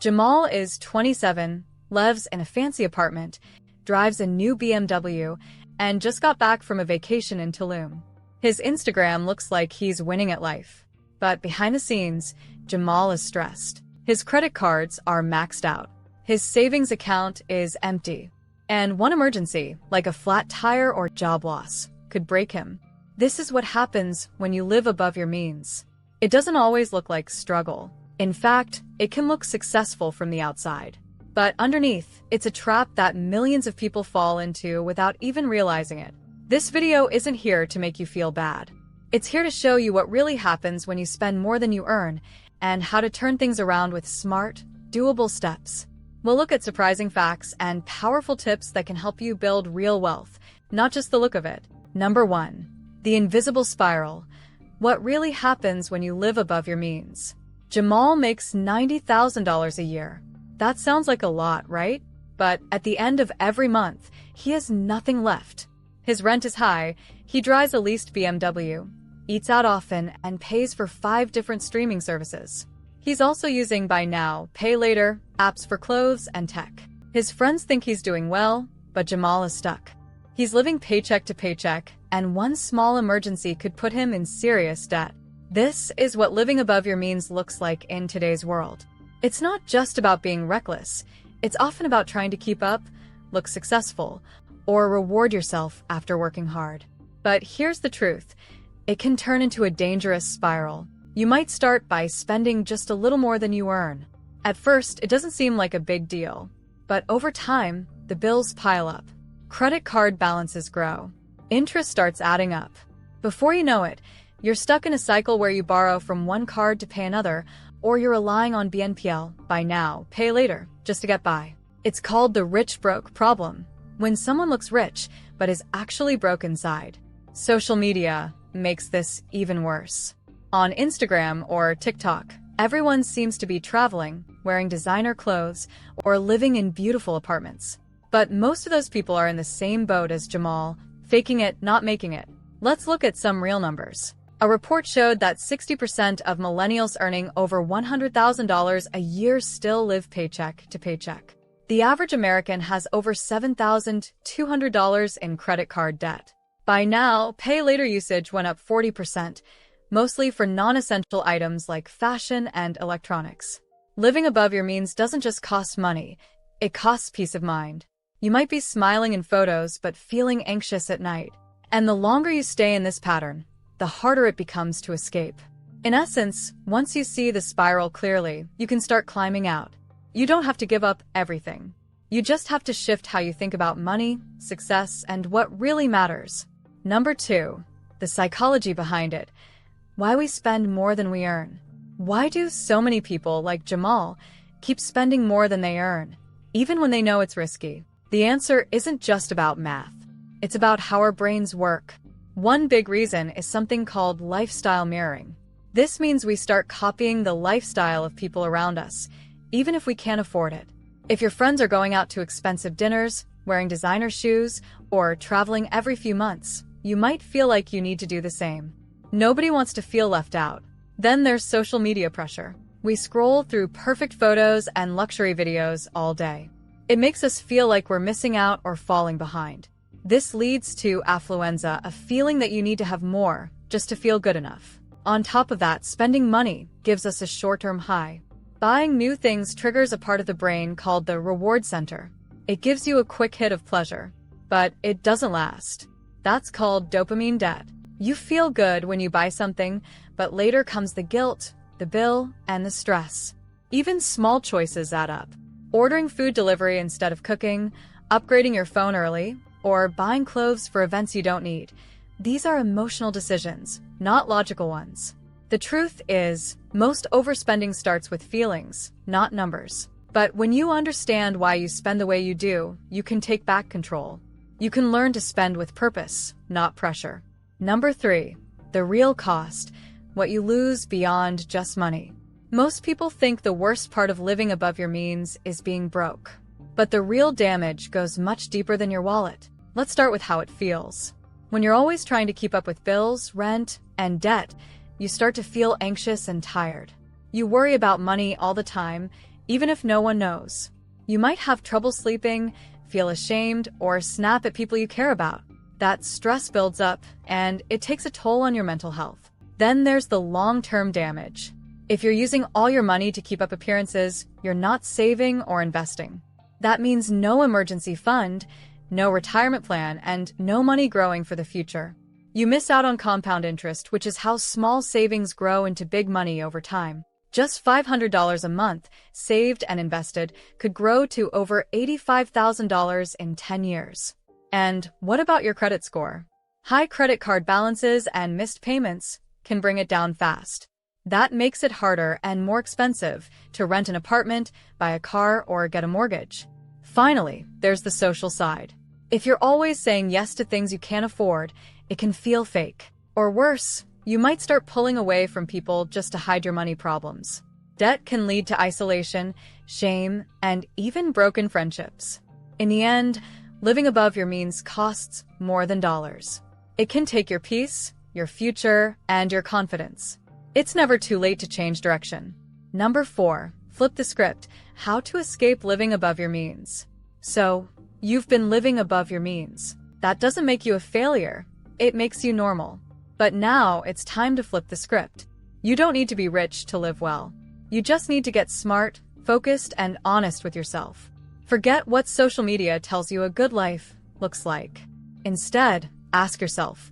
Jamal is 27, lives in a fancy apartment, drives a new BMW, and just got back from a vacation in Tulum. His Instagram looks like he's winning at life. But behind the scenes, Jamal is stressed. His credit cards are maxed out. His savings account is empty. And one emergency, like a flat tire or job loss, could break him. This is what happens when you live above your means. It doesn't always look like struggle. In fact, it can look successful from the outside. But underneath, it's a trap that millions of people fall into without even realizing it. This video isn't here to make you feel bad. It's here to show you what really happens when you spend more than you earn and how to turn things around with smart, doable steps. We'll look at surprising facts and powerful tips that can help you build real wealth, not just the look of it. Number 1. The invisible spiral. What really happens when you live above your means? Jamal makes $90,000 a year. That sounds like a lot, right? But at the end of every month, he has nothing left. His rent is high, he drives a leased BMW, eats out often, and pays for 5 different streaming services. He's also using buy now, pay later, apps for clothes and tech. His friends think he's doing well, but Jamal is stuck. He's living paycheck to paycheck, and one small emergency could put him in serious debt. This is what living above your means looks like in today's world. It's not just about being reckless. It's often about trying to keep up, look successful, or reward yourself after working hard. But here's the truth. It can turn into a dangerous spiral. You might start by spending just a little more than you earn. At first, it doesn't seem like a big deal. But over time, the bills pile up. Credit card balances grow. Interest starts adding up. Before you know it, you're stuck in a cycle where you borrow from one card to pay another, or you're relying on BNPL, buy now, pay later, just to get by. It's called the rich-broke problem, when someone looks rich but is actually broke inside. Social media makes this even worse. On Instagram or TikTok, everyone seems to be traveling, wearing designer clothes, or living in beautiful apartments. But most of those people are in the same boat as Jamal, faking it, not making it. Let's look at some real numbers. A report showed that 60% of millennials earning over $100,000 a year still live paycheck to paycheck. The average American has over $7,200 in credit card debt. Buy now, pay later usage went up 40%, mostly for non-essential items like fashion and electronics. Living above your means doesn't just cost money, it costs peace of mind. You might be smiling in photos but feeling anxious at night. And the longer you stay in this pattern, the harder it becomes to escape. In essence, once you see the spiral clearly, you can start climbing out. You don't have to give up everything. You just have to shift how you think about money, success, and what really matters. Number 2. The psychology behind it. Why we spend more than we earn. Why do so many people, like Jamal, keep spending more than they earn, even when they know it's risky? The answer isn't just about math. It's about how our brains work. One big reason is something called lifestyle mirroring. This means we start copying the lifestyle of people around us, even if we can't afford it. If your friends are going out to expensive dinners, wearing designer shoes, or traveling every few months, you might feel like you need to do the same. Nobody wants to feel left out. Then there's social media pressure. We scroll through perfect photos and luxury videos all day. It makes us feel like we're missing out or falling behind. This leads to affluenza, a feeling that you need to have more just to feel good enough. On top of that, spending money gives us a short-term high. Buying new things triggers a part of the brain called the reward center. It gives you a quick hit of pleasure, but it doesn't last. That's called dopamine debt. You feel good when you buy something, but later comes the guilt, the bill, and the stress. Even small choices add up. Ordering food delivery instead of cooking, upgrading your phone early, or buying clothes for events you don't need. These are emotional decisions, not logical ones. The truth is, most overspending starts with feelings, not numbers. But when you understand why you spend the way you do, you can take back control. You can learn to spend with purpose, not pressure. Number 3. The real cost. What you lose beyond just money. Most people think the worst part of living above your means is being broke. But the real damage goes much deeper than your wallet. Let's start with how it feels. When you're always trying to keep up with bills, rent, and debt, you start to feel anxious and tired. You worry about money all the time, even if no one knows. You might have trouble sleeping, feel ashamed, or snap at people you care about. That stress builds up, and it takes a toll on your mental health. Then there's the long-term damage. If you're using all your money to keep up appearances, you're not saving or investing. That means no emergency fund, no retirement plan, and no money growing for the future. You miss out on compound interest, which is how small savings grow into big money over time. Just $500 a month, saved and invested, could grow to over $85,000 in 10 years. And what about your credit score? High credit card balances and missed payments can bring it down fast. That makes it harder and more expensive to rent an apartment, buy a car, or get a mortgage. Finally, there's the social side. If you're always saying yes to things you can't afford, it can feel fake. Or worse, you might start pulling away from people just to hide your money problems. Debt can lead to isolation, shame, and even broken friendships. In the end, living above your means costs more than dollars. It can take your peace, your future, and your confidence. It's never too late to change direction. Number 4, flip the script. How to escape living above your means. So, you've been living above your means. That doesn't make you a failure. It makes you normal. But now it's time to flip the script. You don't need to be rich to live well. You just need to get smart, focused, and honest with yourself. Forget what social media tells you a good life looks like. Instead, ask yourself,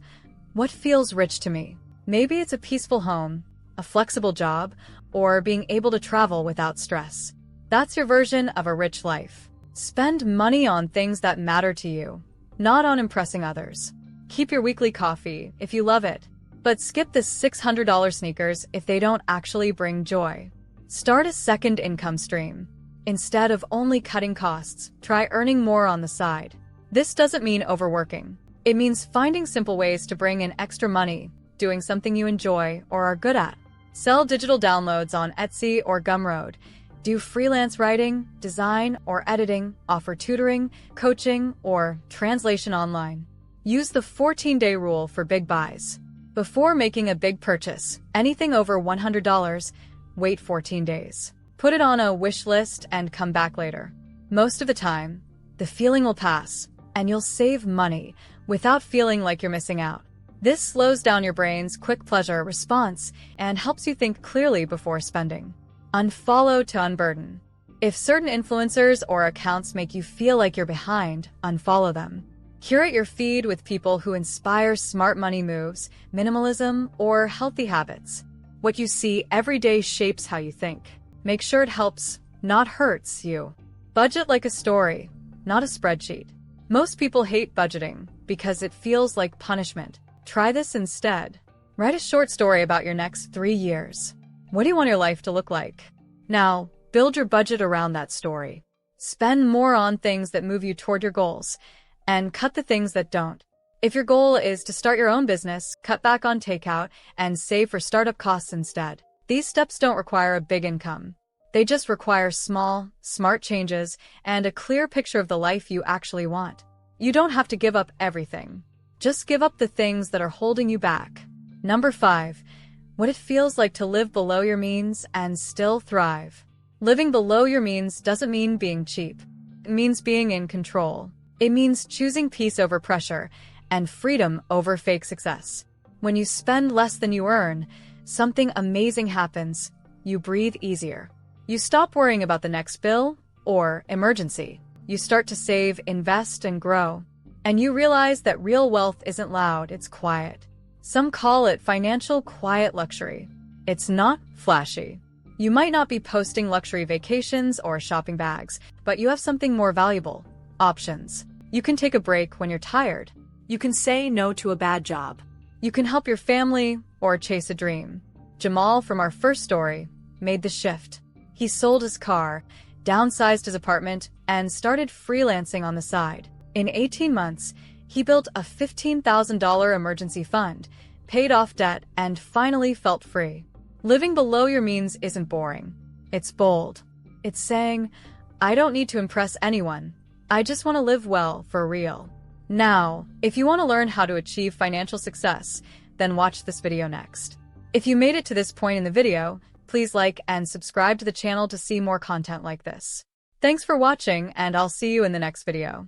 what feels rich to me? Maybe it's a peaceful home, a flexible job, or being able to travel without stress. That's your version of a rich life. Spend money on things that matter to you, not on impressing others. Keep your weekly coffee if you love it, but skip the $600 sneakers if they don't actually bring joy. Start a second income stream. Instead of only cutting costs, try earning more on the side. This doesn't mean overworking. It means finding simple ways to bring in extra money, doing something you enjoy or are good at. Sell digital downloads on Etsy or Gumroad. Do freelance writing, design, or editing, offer tutoring, coaching, or translation online. Use the 14-day rule for big buys. Before making a big purchase, anything over $100, wait 14 days. Put it on a wish list and come back later. Most of the time, the feeling will pass, and you'll save money without feeling like you're missing out. This slows down your brain's quick pleasure response and helps you think clearly before spending. Unfollow to unburden. If certain influencers or accounts make you feel like you're behind, unfollow them. Curate your feed with people who inspire smart money moves, minimalism, or healthy habits. What you see every day shapes how you think. Make sure it helps, not hurts you. Budget like a story, not a spreadsheet. Most people hate budgeting because it feels like punishment. Try this instead. Write a short story about your next 3 years. What do you want your life to look like? Now, build your budget around that story. Spend more on things that move you toward your goals, and cut the things that don't. If your goal is to start your own business, cut back on takeout and save for startup costs instead. These steps don't require a big income. They just require small, smart changes and a clear picture of the life you actually want. You don't have to give up everything. Just give up the things that are holding you back. Number 5, what it feels like to live below your means and still thrive. Living below your means doesn't mean being cheap. It means being in control. It means choosing peace over pressure and freedom over fake success. When you spend less than you earn, something amazing happens. You breathe easier. You stop worrying about the next bill or emergency. You start to save, invest, and grow. And you realize that real wealth isn't loud, it's quiet. Some call it financial quiet luxury. It's not flashy. You might not be posting luxury vacations or shopping bags, but you have something more valuable: options. You can take a break when you're tired. You can say no to a bad job. You can help your family or chase a dream. Jamal from our first story made the shift. He sold his car, downsized his apartment, and started freelancing on the side. In 18 months, he built a $15,000 emergency fund, paid off debt, and finally felt free. Living below your means isn't boring. It's bold. It's saying, I don't need to impress anyone. I just want to live well for real. Now, if you want to learn how to achieve financial success, then watch this video next. If you made it to this point in the video, Please like and subscribe to the channel to see more content like this. Thanks for watching, and I'll see you in the next video.